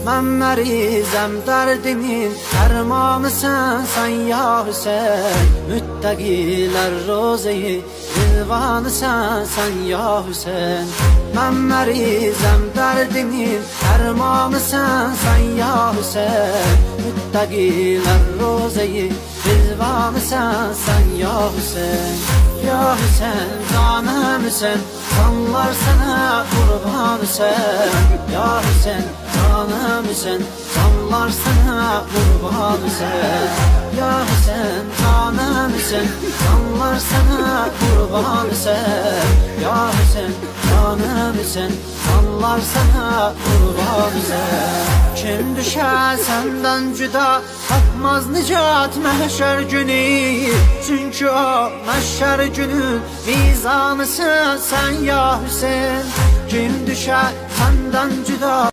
Ben merizem derdimin dermanısın sen ya Hüseyin. Müttakiler rozeyi rızvanısın sen ya Hüseyin. Ben merizem derdimin dermanısın sen ya Hüseyin. Müttakiler rozeyi rızvanısın sen ya Hüseyin. Ya Hüseyin canım Hüseyin, sallar sana kurban Hüseyin. Ya Hüseyin canım Hüseyin, sallar sana kurban Hüseyin. Ya Hüseyin canım Hüseyin, sallar sana kurban Hüseyin. Ya Hüseyin canım Hüseyin, sallar sana kurban Hüseyin. Kim düşer senden cüda, tapmaz nicat mahşer günü. Çünkü o mahşer günün mizanısın sen ya Hüseyin. Kim düşer senden cüda,